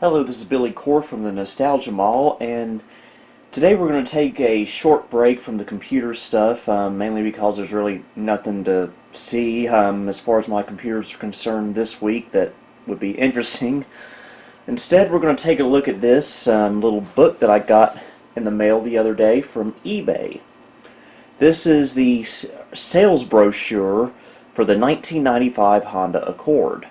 Hello, this is Billy Core from the Nostalgia Mall, and today we're going to take a short break from the computer stuff, mainly because there's really nothing to see as far as my computers are concerned this week that would be interesting. Instead, we're going to take a look at this little book that I got in the mail the other day from eBay. This is the sales brochure for the 1995 Honda Accord.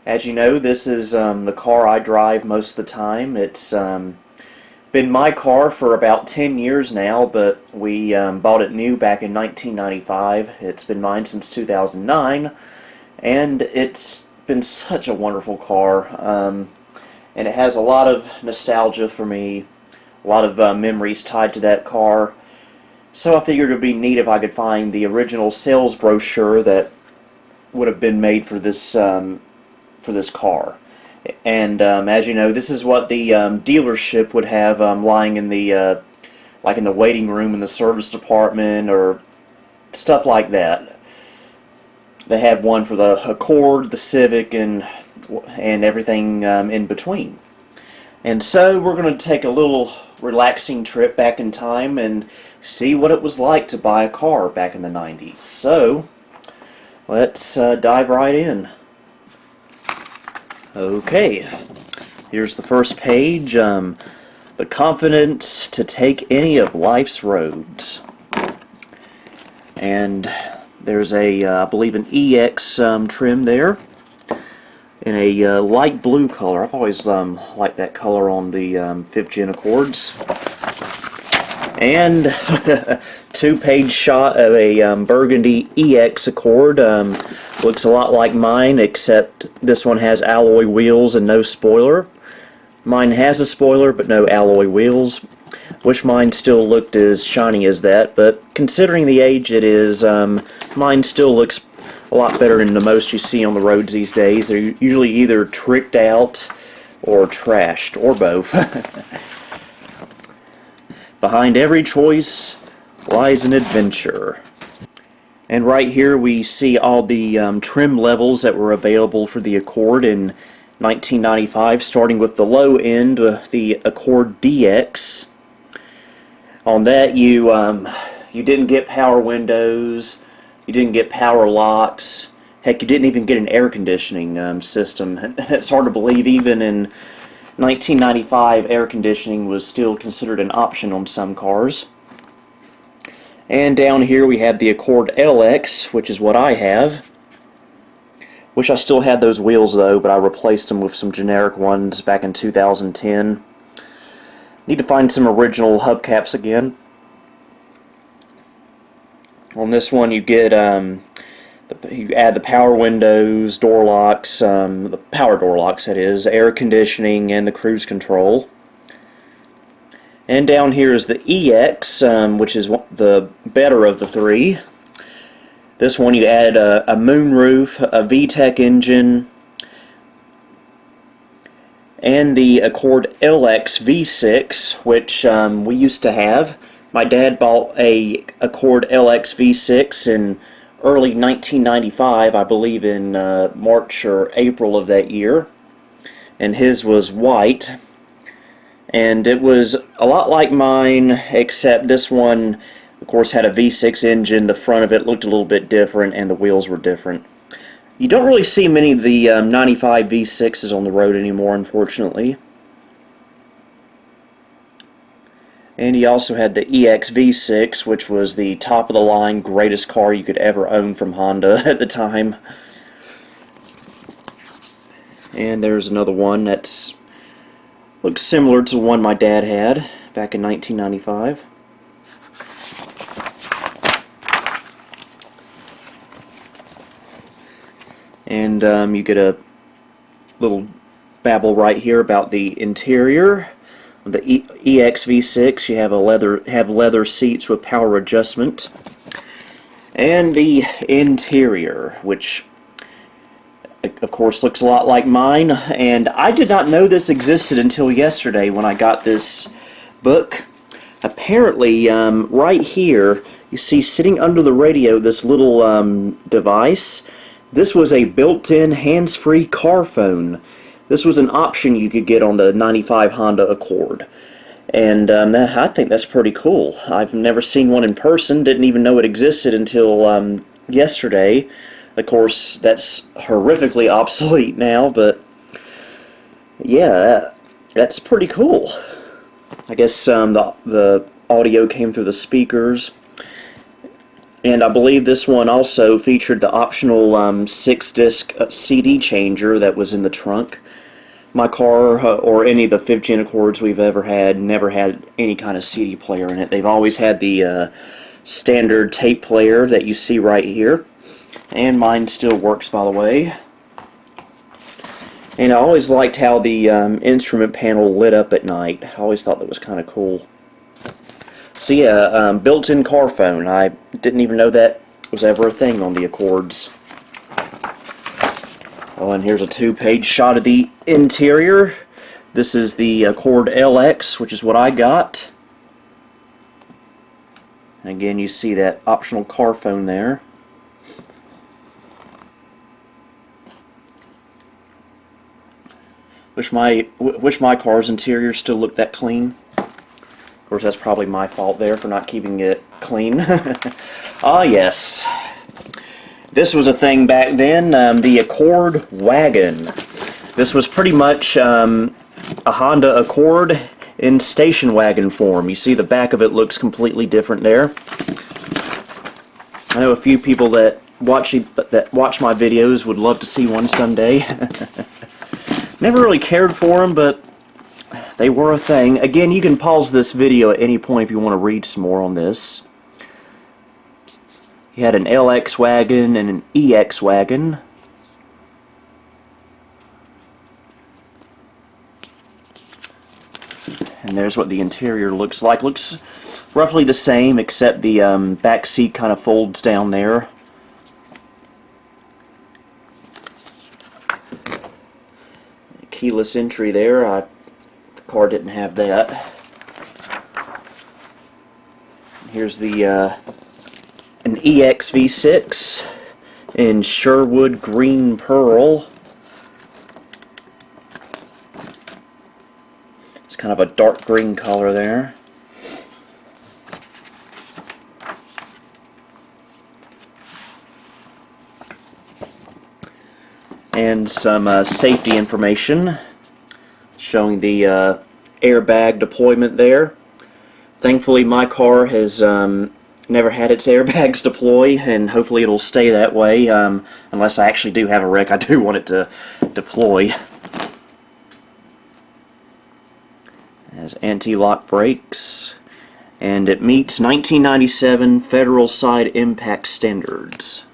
As you know, this is the car I drive most of the time. It's been my car for about 10 years now, but we bought it new back in 1995. It's been mine since 2009, and it's been such a wonderful car. And it has a lot of nostalgia for me, a lot of memories tied to that car. So I figured it would be neat if I could find the original sales brochure that would have been made for this car. And as you know, this is what the dealership would have lying in the like in the waiting room in the service department or stuff like that. They had one for the Accord, the Civic, and everything in between. And so we're going to take a little relaxing trip back in time and see what it was like to buy a car back in the 90s. So let's dive right in. Okay, here's the first page, the confidence to take any of life's roads. And there's a, I believe, an EX trim there in a light blue color. I've always liked that color on the 5th Gen Accords. And two-page shot of a burgundy EX Accord. Looks a lot like mine, except this one has alloy wheels and no spoiler. Mine has a spoiler, but no alloy wheels. Wish mine still looked as shiny as that, but considering the age it is, mine still looks a lot better than the most you see on the roads these days. They're usually either tricked out or trashed, or both. Behind every choice lies an adventure. And right here we see all the trim levels that were available for the Accord in 1995, starting with the low end, the Accord DX. On that you didn't get power windows, you didn't get power locks, heck, you didn't even get an air conditioning system. It's hard to believe even in 1995 air conditioning was still considered an option on some cars. And down here we have the Accord LX, which is what I have. Wish I still had those wheels though, but I replaced them with some generic ones back in 2010. Need to find some original hubcaps again. On this one you get you add the power windows, door locks, the power door locks that is, air conditioning, and the cruise control. And down here is the EX, which is the better of the three. This one you add a moonroof, a VTEC engine, and the Accord LX V6, which we used to have. My dad bought a Accord LX V6 in early 1995, I believe in March or April of that year, and his was white. And it was a lot like mine, except this one, of course, had a V6 engine. The front of it looked a little bit different, and the wheels were different. You don't really see many of the 95 V6s on the road anymore, unfortunately. And he also had the EX V6, which was the top-of-the-line, greatest car you could ever own from Honda at the time. And there's another one that's looks similar to the one my dad had back in 1995. And you get a little babble right here about the interior. The EX V6, you have leather seats with power adjustment. And the interior, which of course looks a lot like mine, and I did not know this existed until yesterday when I got this book. Apparently, right here, you see sitting under the radio this little device. This was a built-in hands-free car phone This was an option you could get on the 95 Honda Accord. And I think that's pretty cool. I've never seen one in person, didn't even know it existed until yesterday. Of course, that's horrifically obsolete now, but yeah, that's pretty cool. I guess the audio came through the speakers. And I believe this one also featured the optional 6-disc CD changer that was in the trunk. My car, or any of the 5th gen Accords we've ever had, never had any kind of CD player in it. They've always had the standard tape player that you see right here. And mine still works, by the way. And I always liked how the instrument panel lit up at night. I always thought that was kind of cool. So yeah, built-in car phone. I didn't even know that was ever a thing on the Accords. Oh, and here's a 2-page shot of the interior. This is the Accord LX, which is what I got. And again, you see that optional car phone there. Wish my car's interior still looked that clean. Of course, that's probably my fault there for not keeping it clean. Ah, yes. This was a thing back then, the Accord Wagon. This was pretty much a Honda Accord in station wagon form. You see the back of it looks completely different there. I know a few people that watch my videos would love to see one someday. Never really cared for them, but they were a thing. Again, you can pause this video at any point if you want to read some more on this. He had an LX wagon and an EX wagon. And there's what the interior looks like. Looks roughly the same, except the back seat kind of folds down there. Keyless entry there. The car didn't have that. Here's the an EX V6 in Sherwood Green Pearl. It's kind of a dark green color there. And some safety information showing the airbag deployment there. Thankfully, my car has never had its airbags deploy, and hopefully it'll stay that way. Unless I actually do have a wreck, I do want it to deploy. It has anti-lock brakes, and it meets 1997 Federal Side Impact Standards.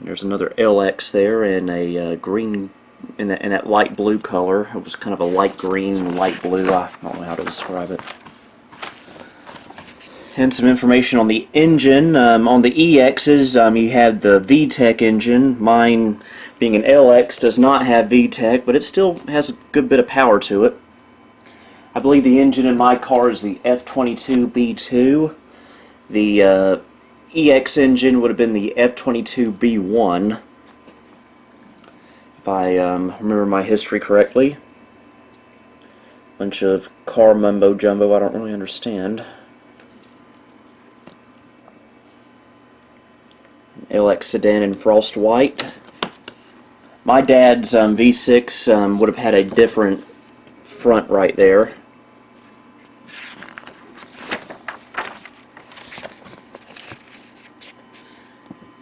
There's another LX there in a green, in that light blue color. It was kind of a light green, light blue. I don't know how to describe it. And some information on the engine. On the EXs, you had the VTEC engine. Mine, being an LX, does not have VTEC, but it still has a good bit of power to it. I believe the engine in my car is the F22B2. The EX engine would have been the F22B1, if I remember my history correctly. Bunch of car mumbo jumbo I don't really understand. LX sedan in frost white. My dad's V6 would have had a different front right there.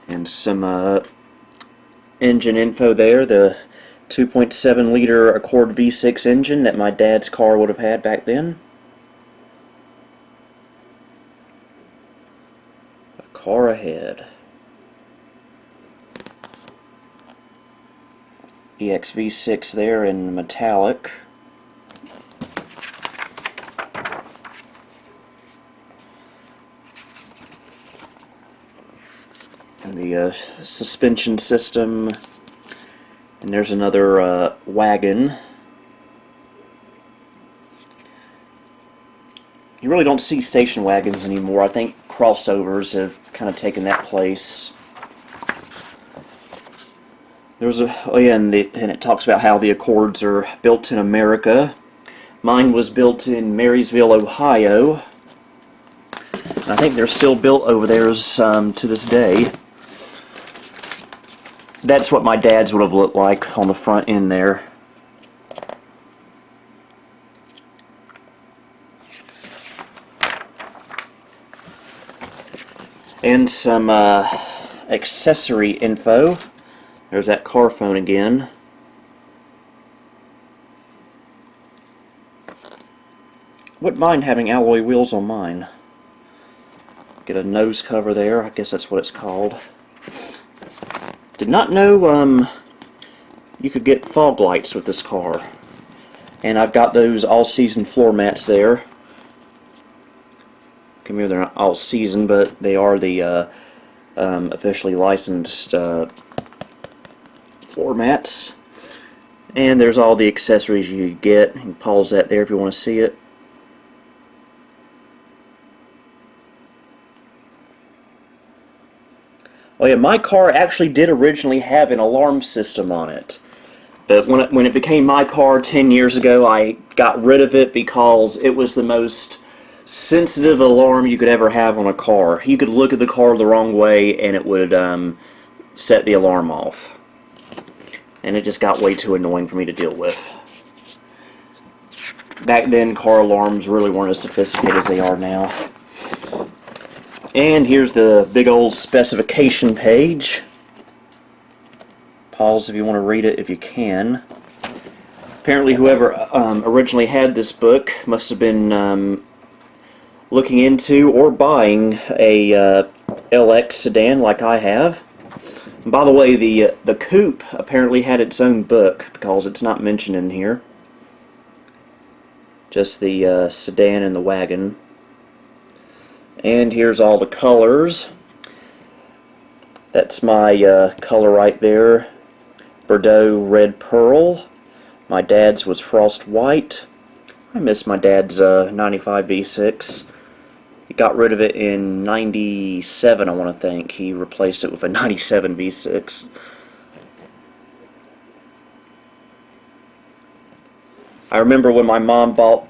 And some engine info there. The 2.7 liter Accord V6 engine that my dad's car would have had back then. A car ahead. EX V6 there in metallic. And the suspension system. And there's another wagon. You really don't see station wagons anymore. I think crossovers have kind of taken that place. There's a, oh yeah, and it talks about how the Accords are built in America. Mine was built in Marysville, Ohio. And I think they're still built over there to this day. That's what my dad's would have looked like on the front end there. And some accessory info. There's that car phone again. Wouldn't mind having alloy wheels on mine. Get a nose cover there, I guess that's what it's called. Did not know you could get fog lights with this car. And I've got those all-season floor mats there. Come here, they're not all-season, but they are the officially licensed floor mats. And there's all the accessories you get. You can pause that there if you want to see it. Oh yeah, my car actually did originally have an alarm system on it. But when it became my car 10 years ago, I got rid of it because it was the most sensitive alarm you could ever have on a car. You could look at the car the wrong way and it would set the alarm off. And it just got way too annoying for me to deal with. Back then, car alarms really weren't as sophisticated as they are now. And here's the big old specification page. Pause if you want to read it if you can. Apparently whoever originally had this book must have been looking into or buying a LX sedan like I have. And by the way, the coupe apparently had its own book because it's not mentioned in here. Just the sedan and the wagon. And here's all the colors. That's my color right there. Bordeaux Red Pearl. My dad's was Frost White. I miss my dad's 95 V6. He got rid of it in 97, I want to think. He replaced it with a 97 V6. I remember when my mom bought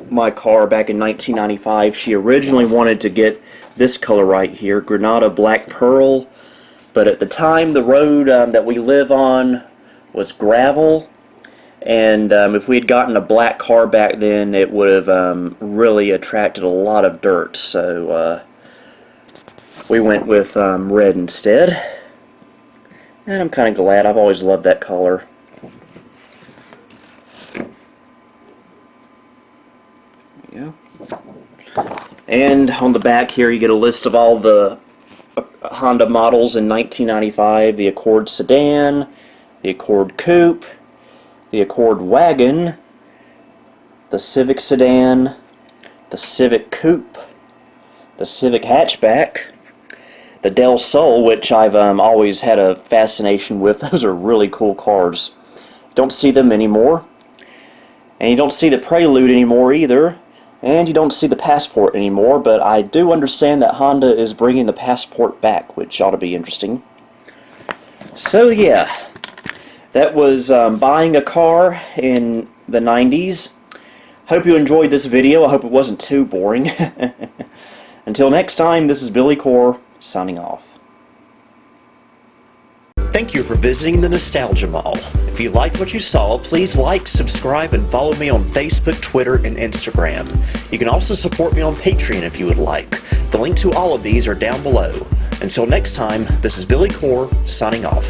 my car back in 1995, she originally wanted to get this color right here, Granada Black Pearl, but at the time the road that we live on was gravel, and if we had gotten a black car back then it would have really attracted a lot of dirt, so we went with red instead, and I'm kind of glad. I've always loved that color. And on the back here you get a list of all the Honda models in 1995, the Accord Sedan, the Accord Coupe, the Accord Wagon, the Civic Sedan, the Civic Coupe, the Civic Hatchback, the Del Sol, which I've always had a fascination with. Those are really cool cars. Don't see them anymore. And you don't see the Prelude anymore either. And you don't see the Passport anymore, but I do understand that Honda is bringing the Passport back, which ought to be interesting. So yeah, that was buying a car in the 90s. Hope you enjoyed this video. I hope it wasn't too boring. Until next time, this is Billy Core, signing off. Thank you for visiting the Nostalgia Mall. If you liked what you saw, please like, subscribe, and follow me on Facebook, Twitter, and Instagram. You can also support me on Patreon if you would like. The link to all of these are down below. Until next time, this is Billy Core, signing off.